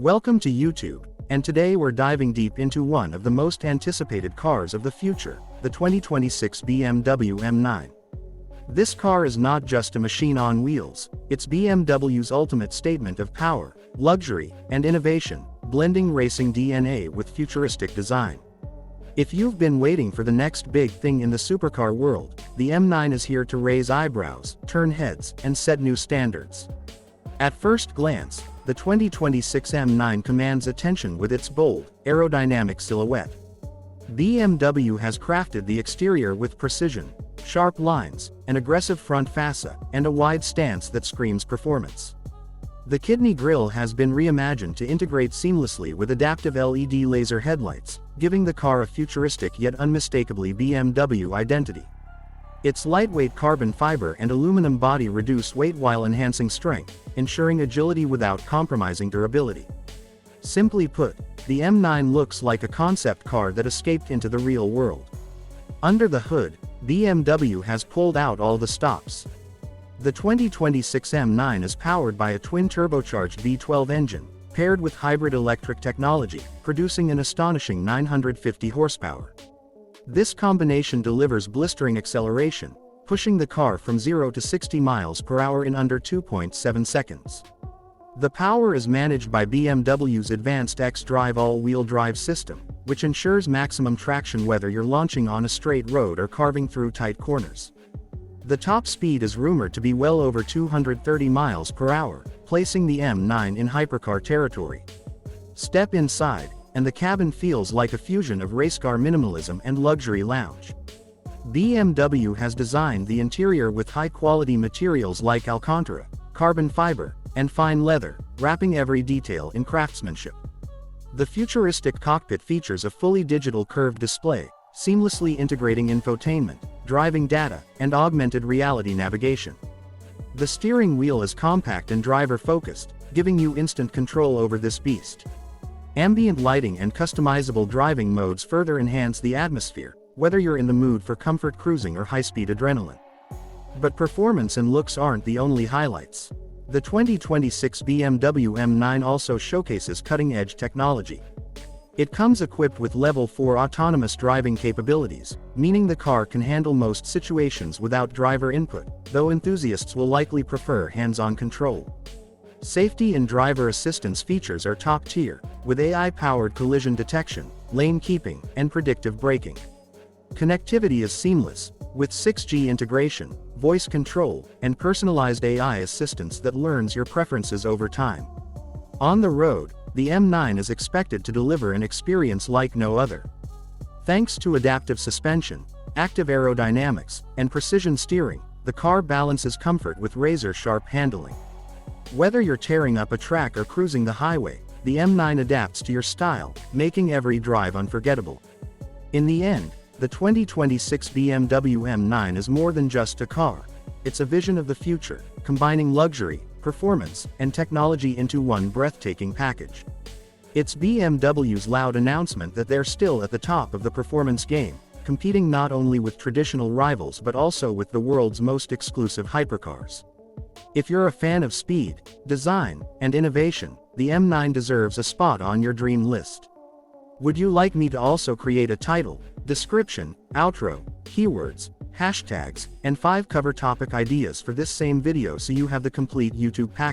Welcome to YouTube, and today we're diving deep into one of the most anticipated cars of the future, the 2026 BMW M9. This car is not just a machine on wheels, it's BMW's ultimate statement of power, luxury, and innovation, blending racing DNA with futuristic design. If you've been waiting for the next big thing in the supercar world, the M9 is here to raise eyebrows, turn heads, and set new standards. At first glance, the 2026 M9 commands attention with its bold, aerodynamic silhouette. BMW has crafted the exterior with precision, sharp lines, an aggressive front fascia, and a wide stance that screams performance. The kidney grille has been reimagined to integrate seamlessly with adaptive LED laser headlights, giving the car a futuristic yet unmistakably BMW identity. Its lightweight carbon fiber and aluminum body reduce weight while enhancing strength, ensuring agility without compromising durability. Simply put, the M9 looks like a concept car that escaped into the real world. Under the hood, BMW has pulled out all the stops. The 2026 M9 is powered by a twin-turbocharged V12 engine, paired with hybrid electric technology, producing an astonishing 950 horsepower. This combination delivers blistering acceleration, pushing the car from 0 to 60 miles per hour in under 2.7 seconds. The power is managed by BMW's advanced X-Drive all-wheel drive system, which ensures maximum traction whether you're launching on a straight road or carving through tight corners. The top speed is rumored to be well over 230 miles per hour, placing the M9 in hypercar territory. Step inside, and the cabin feels like a fusion of racecar minimalism and luxury lounge. BMW has designed the interior with high-quality materials like Alcantara, carbon fiber, and fine leather, wrapping every detail in craftsmanship. The futuristic cockpit features a fully digital curved display, seamlessly integrating infotainment, driving data, and augmented reality navigation. The steering wheel is compact and driver-focused, giving you instant control over this beast. Ambient lighting and customizable driving modes further enhance the atmosphere, whether you're in the mood for comfort cruising or high-speed adrenaline. But performance and looks aren't the only highlights. The 2026 BMW M9 also showcases cutting-edge technology. It comes equipped with Level 4 autonomous driving capabilities, meaning the car can handle most situations without driver input, though enthusiasts will likely prefer hands-on control. Safety and driver assistance features are top-tier, with AI-powered collision detection, lane keeping, and predictive braking. Connectivity is seamless, with 6G integration, voice control, and personalized AI assistance that learns your preferences over time. On the road, the M9 is expected to deliver an experience like no other. Thanks to adaptive suspension, active aerodynamics, and precision steering, the car balances comfort with razor-sharp handling. Whether you're tearing up a track or cruising the highway, the M9 adapts to your style, making every drive unforgettable. In the end, the 2026 BMW M9 is more than just a car. It's a vision of the future, combining luxury, performance, and technology into one breathtaking package. It's BMW's loud announcement that they're still at the top of the performance game, competing not only with traditional rivals but also with the world's most exclusive hypercars. If you're a fan of speed, design, and innovation, the M9 deserves a spot on your dream list. Would you like me to also create a title, description, outro, keywords, hashtags, and 5 cover topic ideas for this same video so you have the complete YouTube package?